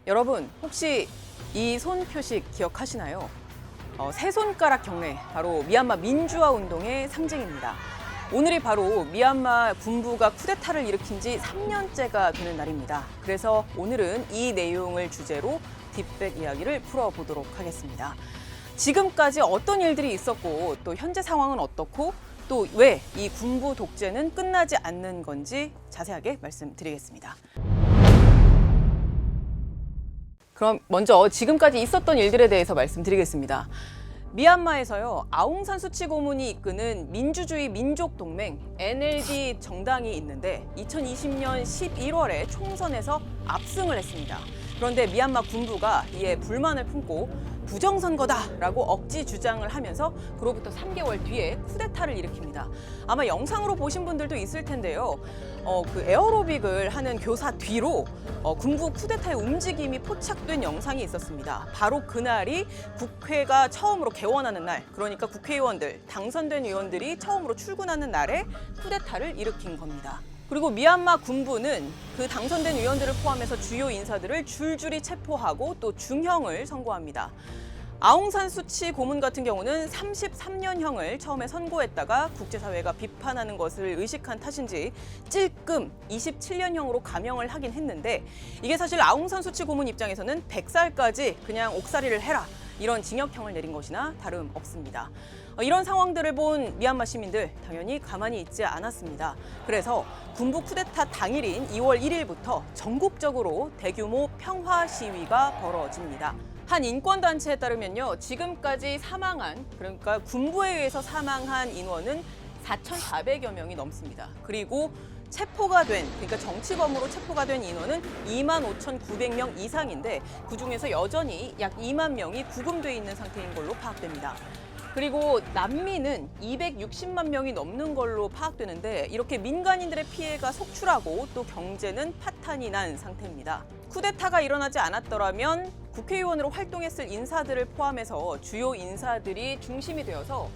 여러분 혹시 이 손 표식 기억하시나요? 세 손가락 경례, 바로 미얀마 민주화 운동의 상징입니다. 오늘이 바로 미얀마 군부가 쿠데타를 일으킨 지 3년째가 되는 날입니다. 그래서 오늘은 이 내용을 주제로 딥백 이야기를 풀어보도록 하겠습니다. 지금까지 어떤 일들이 있었고 또 현재 상황은 어떻고 또 왜 이 군부 독재는 끝나지 않는 건지 자세하게 말씀드리겠습니다. 그럼 먼저 지금까지 있었던 일들에 대해서 말씀드리겠습니다. 미얀마에서요, 아웅산 수치 고문이 이끄는 민주주의 민족동맹 NLD 정당이 있는데 2020년 11월에 총선에서 압승을 했습니다. 그런데 미얀마 군부가 이에 불만을 품고 부정선거다라고 억지 주장을 하면서 그로부터 3개월 뒤에 쿠데타를 일으킵니다. 아마 영상으로 보신 분들도 있을 텐데요. 그 에어로빅을 하는 교사 뒤로 군부 쿠데타의 움직임이 포착된 영상이 있었습니다. 바로 그날이 국회가 처음으로 개원하는 날, 그러니까 국회의원들, 당선된 의원들이 처음으로 출근하는 날에 쿠데타를 일으킨 겁니다. 그리고 미얀마 군부는 그 당선된 의원들을 포함해서 주요 인사들을 줄줄이 체포하고 또 중형을 선고합니다. 아웅산 수치 고문 같은 경우는 33년형을 처음에 선고했다가 국제사회가 비판하는 것을 의식한 탓인지 찔끔 27년형으로 감형을 하긴 했는데, 이게 사실 아웅산 수치 고문 입장에서는 100살까지 그냥 옥살이를 해라, 이런 징역형을 내린 것이나 다름없습니다. 이런 상황들을 본 미얀마 시민들 당연히 가만히 있지 않았습니다. 그래서 군부 쿠데타 당일인 2월 1일부터 전국적으로 대규모 평화 시위가 벌어집니다. 한 인권단체에 따르면요, 지금까지 사망한, 그러니까 군부에 의해서 사망한 인원은 4,400여 명이 넘습니다. 그리고 체포가 된, 그러니까 정치범으로 체포가 된 인원은 25,900명 이상인데 그중에서 여전히 약 2만 명이 구금돼 있는 상태인 걸로 파악됩니다. 그리고 난민은 260만 명이 넘는 걸로 파악되는데 이렇게 민간인들의 피해가 속출하고 또 경제는 파탄이 난 상태입니다. 쿠데타가 일어나지 않았더라면 국회의원으로 활동했을 인사들을 포함해서 주요 인사들이 중심이 되어서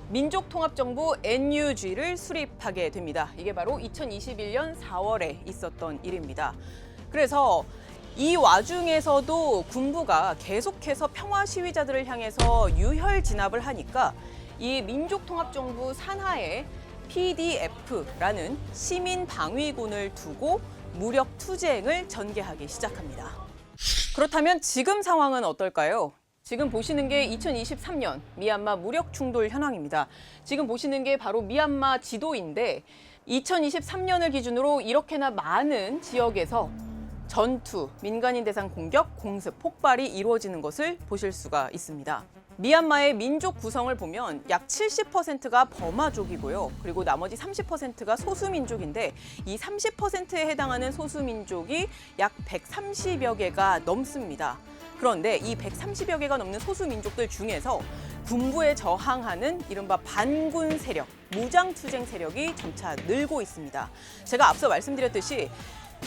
민족통합정부 NUG를 수립하게 됩니다. 이게 바로 2021년 4월에 있었던 일입니다. 그래서 이 와중에서도 군부가 계속해서 평화 시위자들을 향해서 유혈 진압을 하니까 이 민족통합정부 산하에 PDF라는 시민방위군을 두고 무력 투쟁을 전개하기 시작합니다. 그렇다면 지금 상황은 어떨까요? 지금 보시는 게 2023년 미얀마 무력 충돌 현황입니다. 지금 보시는 게 바로 미얀마 지도인데 2023년을 기준으로 이렇게나 많은 지역에서 전투, 민간인 대상 공격, 공습, 폭발이 이루어지는 것을 보실 수가 있습니다. 미얀마의 민족 구성을 보면 약 70%가 버마족이고요. 그리고 나머지 30%가 소수민족인데 이 30%에 해당하는 소수민족이 약 130여 개가 넘습니다. 그런데 이 130여 개가 넘는 소수민족들 중에서 군부에 저항하는 이른바 반군 세력, 무장투쟁 세력이 점차 늘고 있습니다. 제가 앞서 말씀드렸듯이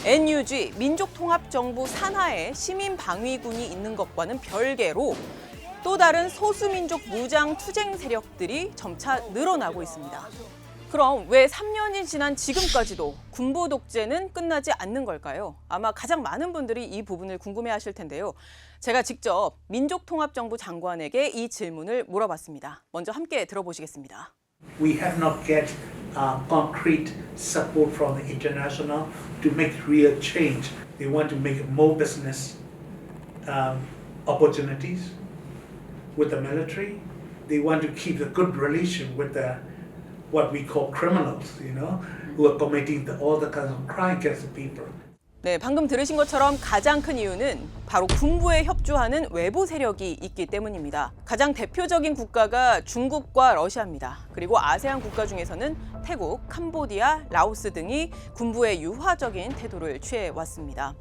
NUG, 민족통합정부 산하에 시민방위군이 있는 것과는 별개로 또 다른 소수민족 무장투쟁 세력들이 점차 늘어나고 있습니다. 그럼 왜 3년이 지난 지금까지도 군부 독재는 끝나지 않는 걸까요? 아마 가장 많은 분들이 이 부분을 궁금해하실 텐데요. 제가 직접 민족통합정부 장관에게 이 질문을 물어봤습니다. 먼저 함께 들어보시겠습니다. We have not get concrete support from the international to make real change. They want to make more business opportunities with the military. They want to keep a good relation with the what we call criminals, who are committing all the kinds of crime against the people. 네, 방금 들으신 것처럼 가장 큰 이유는 바로 군부에 협조하는 외부 세력이 있기 때문입니다. 가장 대표적인 국가가 중국과 러시아입니다. 그리고 아세안 국가 중에서는 태국, 캄보디아, 라오스 등이 군부에 유화적인 태도를 취해왔습니다.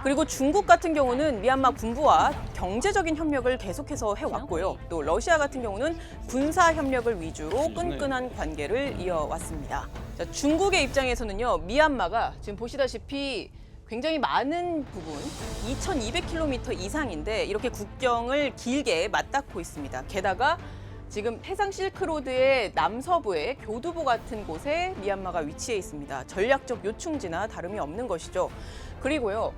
그리고 중국 같은 경우는 미얀마 군부와 경제적인 협력을 계속해서 해왔고요. 또 러시아 같은 경우는 군사 협력을 위주로 끈끈한 관계를 이어왔습니다. 자, 중국의 입장에서는요, 미얀마가 지금 보시다시피 굉장히 많은 부분, 2,200km 이상인데 이렇게 국경을 길게 맞닿고 있습니다. 게다가 지금 해상 실크로드의 남서부의 교두보 같은 곳에 미얀마가 위치해 있습니다. 전략적 요충지나 다름이 없는 것이죠. 그리고요,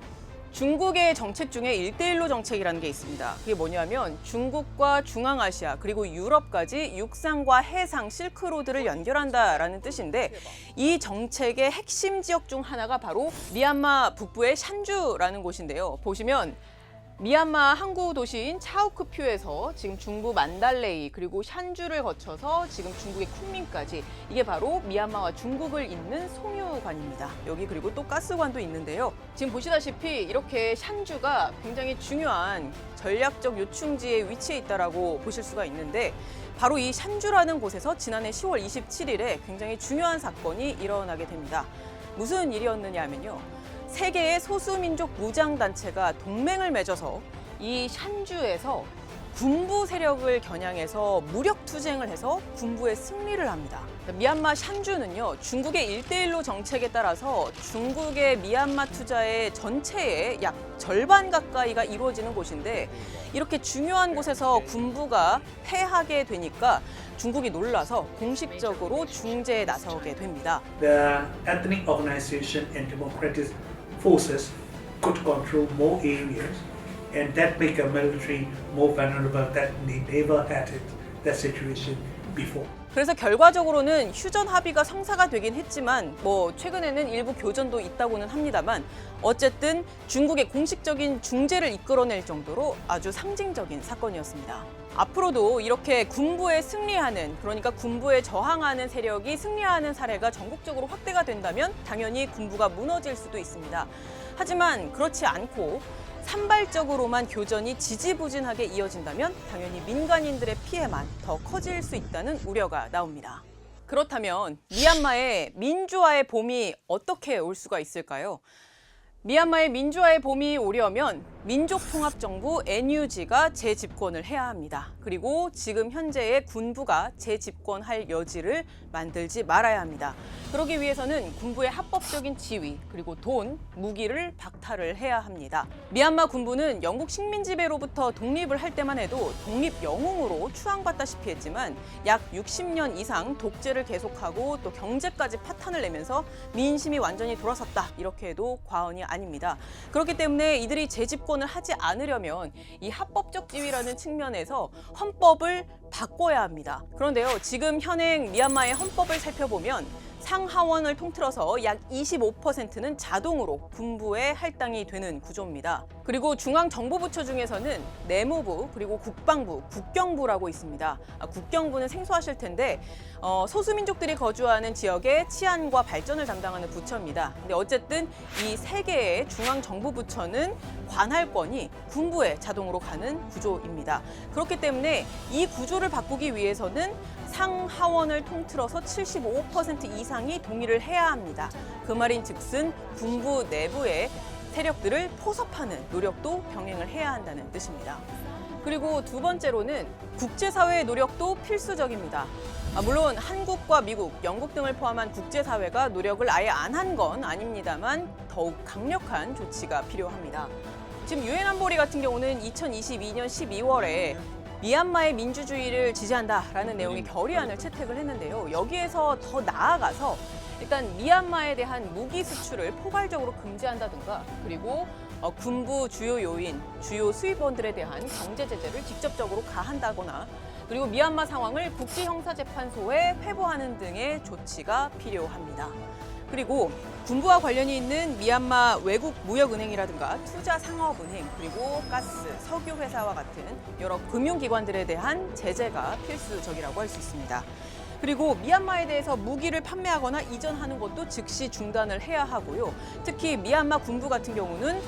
중국의 정책 중에 1대1로 정책이라는 게 있습니다. 그게 뭐냐면 중국과 중앙아시아 그리고 유럽까지 육상과 해상 실크로드를 연결한다라는 뜻인데 이 정책의 핵심 지역 중 하나가 바로 미얀마 북부의 샨주라는 곳인데요. 보시면 미얀마 항구 도시인 차오크퓨에서 지금 중부 만달레이 그리고 샨주를 거쳐서 지금 중국의 쿤민까지 이게 바로 미얀마와 중국을 잇는 송유관입니다. 여기 그리고 또 가스관도 있는데요. 지금 보시다시피 이렇게 샨주가 굉장히 중요한 전략적 요충지에 위치해 있다라고 보실 수가 있는데 바로 이 샨주라는 곳에서 지난해 10월 27일에 굉장히 중요한 사건이 일어나게 됩니다. 무슨 일이었느냐 하면요. 세계의 소수민족 무장단체가 동맹을 맺어서 이 샨주에서 군부 세력을 겨냥해서 무력 투쟁을 해서 군부의 승리를 합니다. 미얀마 샨주는요, 중국의 1대1로 정책에 따라서 중국의 미얀마 투자의 전체의 약 절반 가까이가 이루어지는 곳인데 이렇게 중요한 곳에서 군부가 패하게 되니까 중국이 놀라서 공식적으로 중재에 나서게 됩니다. The ethnic organization and democratic forces could control more areas, and that make a military more vulnerable than they never had it, that situation before. 그래서 결과적으로는 휴전 합의가 성사가 되긴 했지만 최근에는 일부 교전도 있다고는 합니다만 어쨌든 중국의 공식적인 중재를 이끌어낼 정도로 아주 상징적인 사건이었습니다. 앞으로도 이렇게 군부에 승리하는, 그러니까 군부에 저항하는 세력이 승리하는 사례가 전국적으로 확대가 된다면 당연히 군부가 무너질 수도 있습니다. 하지만 그렇지 않고 산발적으로만 교전이 지지부진하게 이어진다면 당연히 민간인들의 피해만 더 커질 수 있다는 우려가 나옵니다. 그렇다면 미얀마의 민주화의 봄이 어떻게 올 수가 있을까요? 미얀마의 민주화의 봄이 오려면 민족통합정부 NUG가 재집권을 해야 합니다. 그리고 지금 현재의 군부가 재집권할 여지를 만들지 말아야 합니다. 그러기 위해서는 군부의 합법적인 지위, 그리고 돈, 무기를 박탈을 해야 합니다. 미얀마 군부는 영국 식민 지배로부터 독립을 할 때만 해도 독립 영웅으로 추앙받다시피 했지만 약 60년 이상 독재를 계속하고 또 경제까지 파탄을 내면서 민심이 완전히 돌아섰다, 이렇게 해도 과언이 아닙니다. 그렇기 때문에 이들이 재집권을 하지 않으려면 이 합법적 지위라는 측면에서 헌법을 바꿔야 합니다. 그런데요, 지금 현행 미얀마의 헌법을 살펴보면 상하원을 통틀어서 약 25%는 자동으로 군부에 할당이 되는 구조입니다. 그리고 중앙정보부처 중에서는 내무부, 그리고 국방부, 국경부라고 있습니다. 국경부는 생소하실 텐데 소수민족들이 거주하는 지역의 치안과 발전을 담당하는 부처입니다. 근데 어쨌든 이 세 개의 중앙정보부처는 관할권이 군부에 자동으로 가는 구조입니다. 그렇기 때문에 이 구조를 바꾸기 위해서는 상하원을 통틀어서 75% 이상이 동의를 해야 합니다. 그 말인 즉슨 군부 내부의 세력들을 포섭하는 노력도 병행을 해야 한다는 뜻입니다. 그리고 두 번째로는 국제사회의 노력도 필수적입니다. 물론 한국과 미국, 영국 등을 포함한 국제사회가 노력을 아예 안 한 건 아닙니다만 더욱 강력한 조치가 필요합니다. 지금 유엔 안보리 같은 경우는 2022년 12월에 미얀마의 민주주의를 지지한다라는 내용의 결의안을 채택을 했는데요. 여기에서 더 나아가서 일단 미얀마에 대한 무기 수출을 포괄적으로 금지한다든가, 그리고 군부 주요 요인, 주요 수입원들에 대한 경제 제재를 직접적으로 가한다거나, 그리고 미얀마 상황을 국제형사재판소에 회부하는 등의 조치가 필요합니다. 그리고 군부와 관련이 있는 미얀마 외국무역은행이라든가 투자상업은행, 그리고 가스, 석유회사와 같은 여러 금융기관들에 대한 제재가 필수적이라고 할 수 있습니다. 그리고 미얀마에 대해서 무기를 판매하거나 이전하는 것도 즉시 중단을 해야 하고요. 특히 미얀마 군부 같은 경우는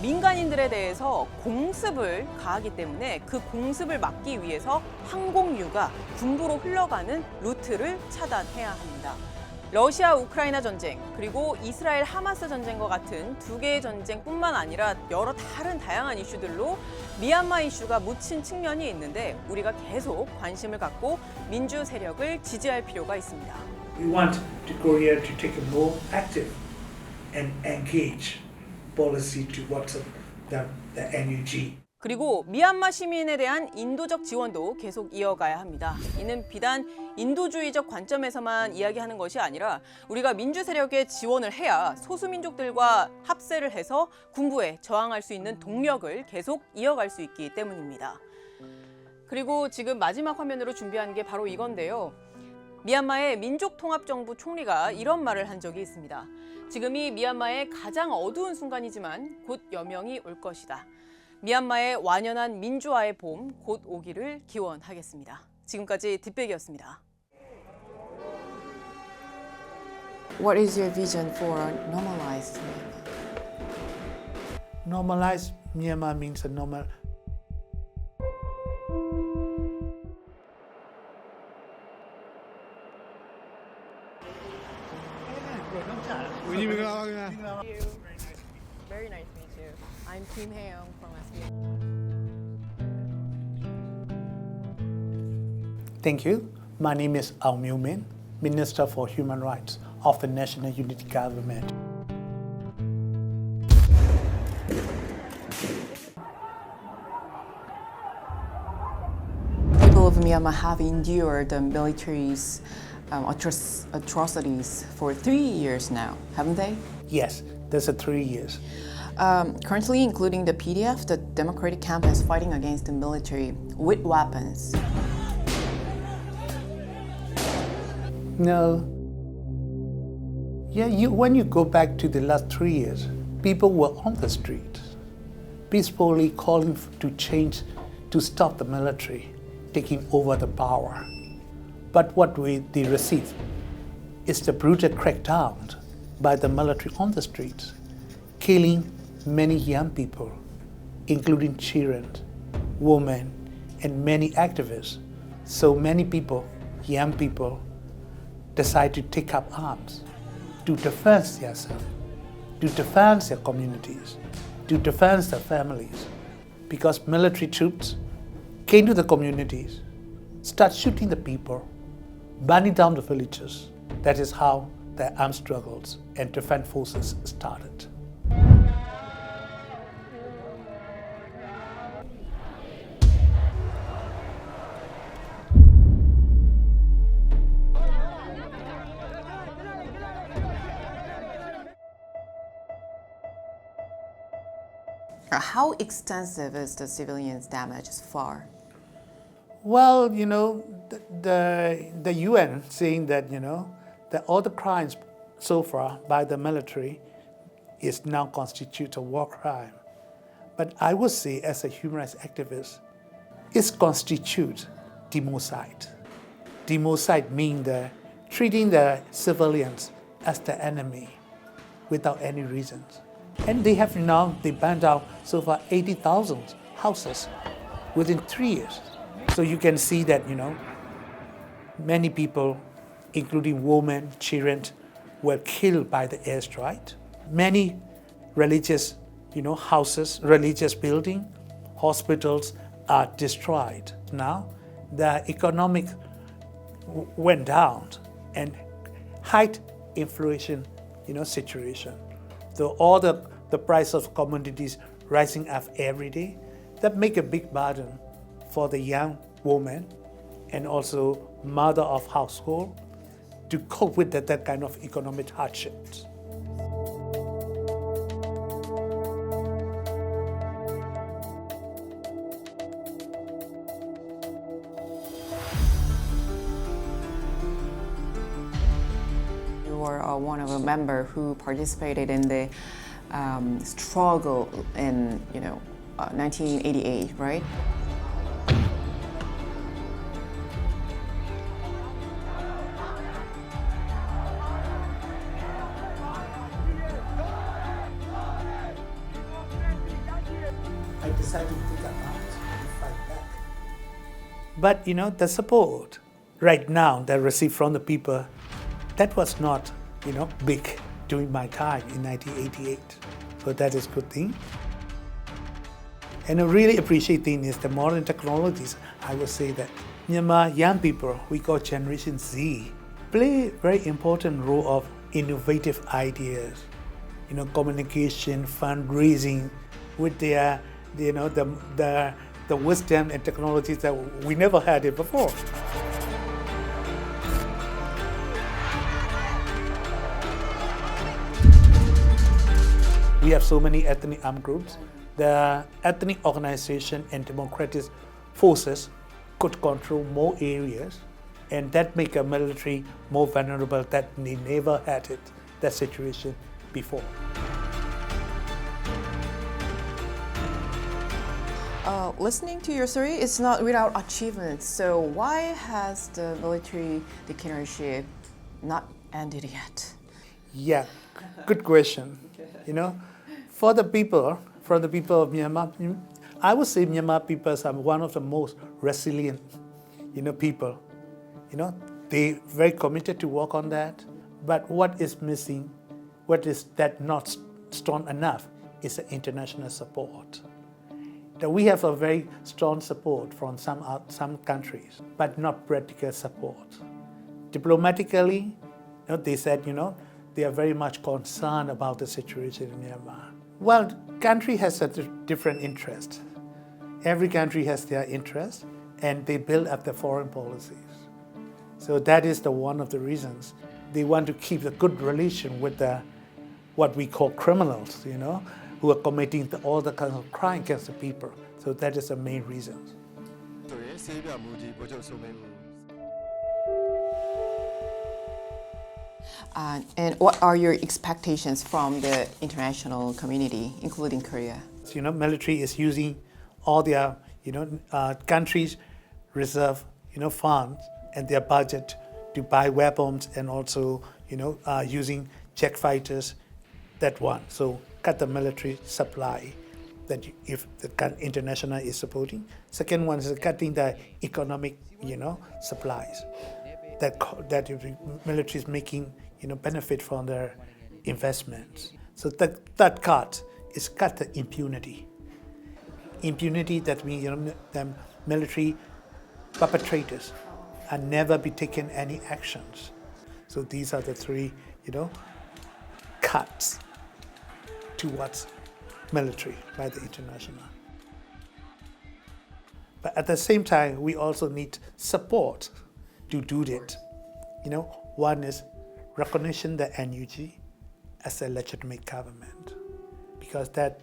민간인들에 대해서 공습을 가하기 때문에 그 공습을 막기 위해서 항공유가 군부로 흘러가는 루트를 차단해야 합니다. 러시아 우크라이나 전쟁, 그리고 이스라엘 하마스 전쟁과 같은 두 개의 전쟁뿐만 아니라 여러 다른 다양한 이슈들로 미얀마 이슈가 묻힌 측면이 있는데 우리가 계속 관심을 갖고 민주 세력을 지지할 필요가 있습니다. We want Korea to take a more active and engaged policy towards the NUG. 그리고 미얀마 시민에 대한 인도적 지원도 계속 이어가야 합니다. 이는 비단 인도주의적 관점에서만 이야기하는 것이 아니라 우리가 민주 세력에 지원을 해야 소수민족들과 합세를 해서 군부에 저항할 수 있는 동력을 계속 이어갈 수 있기 때문입니다. 그리고 지금 마지막 화면으로 준비한 게 바로 이건데요. 미얀마의 민족통합정부 총리가 이런 말을 한 적이 있습니다. 지금이 미얀마의 가장 어두운 순간이지만 곧 여명이 올 것이다. 미얀마의 완연한 민주화의 봄 곧 오기를 기원하겠습니다. 지금까지 뒷백이었습니다. What is your vision for normalized Myanmar? Normalized Myanmar means a normal. Very nice to meet you. I'm Kim Hae-young from SBS. Thank you. My name is Aung Myo Min, Minister for Human Rights of the National Unity Government. People of Myanmar have endured the military's atrocities for 3 years now, haven't they? Yes, there's a 3 years. Currently, including the PDF, the Democratic Camp is fighting against the military with weapons. No. Yeah, when you go back to the last 3 years, people were on the street, peacefully calling to change, to stop the military taking over the power. But what they receive is the brutal crackdown by the military on the streets, killing many young people, including children, women, and many activists. So many people, young people, decide to take up arms to defend themselves, to defend their communities, to defend their families. Because military troops came to the communities, start shooting the people, burning down the villages. That is how the armed struggles and defense forces started. How extensive is the civilians' damage so far? Well, you know, the UN saying that, you know, that all the crimes so far by the military is now constitute a war crime. But I would say, as a human rights activist, it constitutes democide. Democide means treating the civilians as the enemy without any reasons. And they burned down so far 80,000 houses within 3 years. So you can see that, you know, many people, including women, children, were killed by the airstrike. Many religious, you know, houses, religious buildings, hospitals are destroyed. Now, the economic went down and high inflation, you know, situation. So all the price of commodities rising up every day, that make a big burden for the young woman and also mother of household to cope with that kind of economic hardships. You were one of a member who participated in the struggle in 1988, right? I decided to take up arms and fight back. But you know, the support right now that I receive from the people, that was not, you know, big during my time in 1988. So that is a good thing. And I really appreciate thing is the modern technologies. I would say that Myanmar young people, we call Generation Z, play a very important role of innovative ideas, you know, communication, fundraising with their the wisdom and technologies that we never had it before. We have so many ethnic armed groups. The ethnic organization and democratic forces could control more areas, and that make a military more vulnerable that they never had it, that situation before. Listening to your story, it's not without achievements. So why has the military dictatorship not ended yet? Yeah, good question. For the people of Myanmar, I would say Myanmar people are one of the most resilient, people. They very committed to work on that. But what is missing, what is that not strong enough, is the international support. That we have a very strong support from some countries, but not practical support. Diplomatically, they said, they are very much concerned about the situation in Myanmar. Well, country has a different interest. Every country has their interest, and they build up their foreign policies. So that is one of the reasons they want to keep a good relation with what we call criminals, who are committing all the kinds of crime against the people. So that is the main reason. And what are your expectations from the international community, including Korea? Military is using all their, countries' reserve, funds and their budget to buy weapons, and also, using jet fighters. That one. So cut the military supply that if the international is supporting. Second one is cutting the economic, supplies that the military is making, benefit from their investments. So that cut is cut the impunity. Impunity, that means the military perpetrators and never be taken any actions. So these are the three, cuts towards military by the international. But at the same time, we also need support to do that. One is recognition the NUG as a legitimate government, because that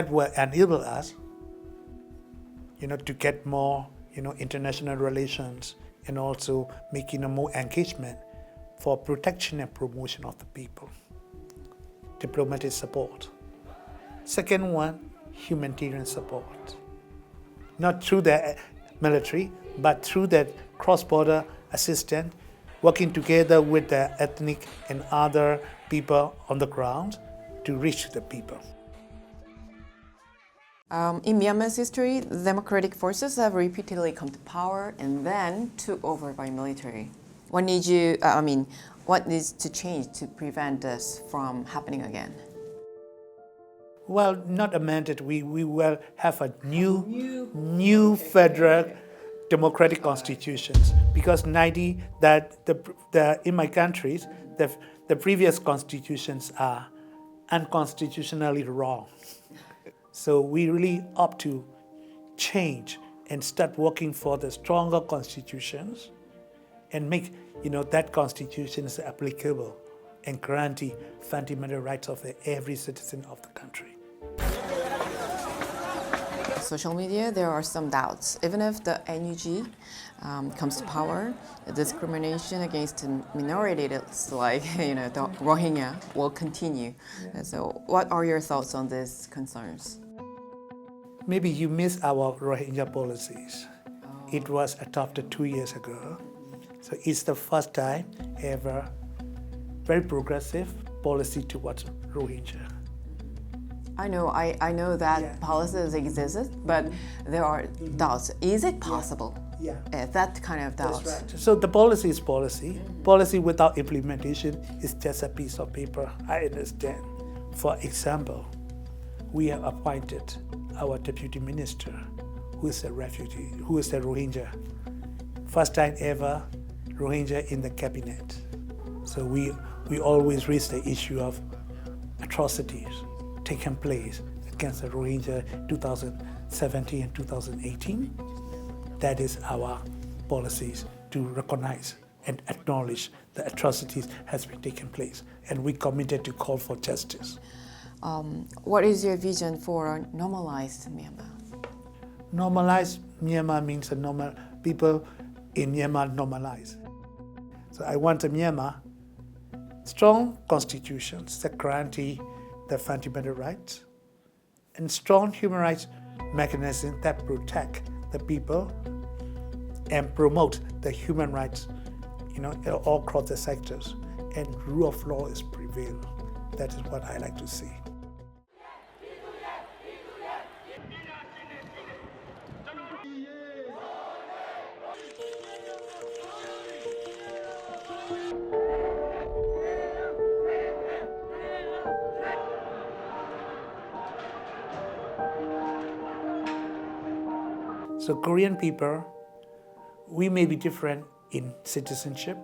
will enable us, to get more, international relations, and also making a more engagement for protection and promotion of the people. Diplomatic support. Second one, humanitarian support. Not through the military, but through the cross-border assistance, working together with the ethnic and other people on the ground to reach the people. In Myanmar's history, democratic forces have repeatedly come to power and then took over by military. What needs to change to prevent this from happening again? Well, not amended. We will have a new federal democratic constitutions, because in my countries, the previous constitutions are unconstitutionally wrong. So we really opt to change and start working for the stronger constitutions and make that constitution is applicable and guarantee fundamental rights of every citizen of the country. Social media, there are some doubts. Even if the NUG comes to power, the discrimination against minorities like the Rohingya will continue. So what are your thoughts on these concerns? Maybe you miss our Rohingya policies. It was adopted 2 years ago. So it's the first time ever very progressive policy towards Rohingya. I know that policies exist, but there are doubts. Is it possible? Yeah. That kind of doubts. That's right. So the policy is policy. Policy without implementation is just a piece of paper. I understand. For example, we have appointed our deputy minister, who is a refugee, who is a Rohingya. First time ever Rohingya in the cabinet. So we always raise the issue of atrocities taking place against the Rohingya 2017 and 2018. That is our policies to recognize and acknowledge the atrocities has been taking place, and we committed to call for justice. What is your vision for a normalized Myanmar? Normalized Myanmar means a normal people in Myanmar normalize. So I want a Myanmar strong constitutions that guarantee the fundamental rights and strong human rights mechanisms that protect the people and promote the human rights, all across the sectors, and rule of law is prevail. That is what I like to see. So Korean people, we may be different in citizenship,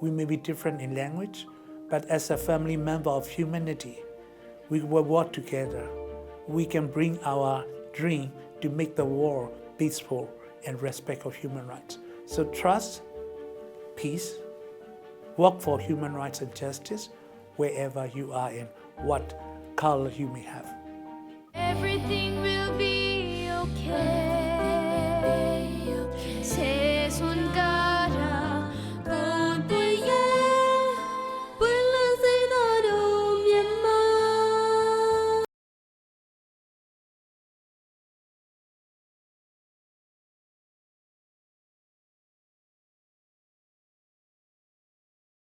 we may be different in language, but as a family member of humanity, we will work together. We can bring our dream to make the world peaceful and respect of human rights. So trust, peace, work for human rights and justice wherever you are and what color you may have. Everything will be okay.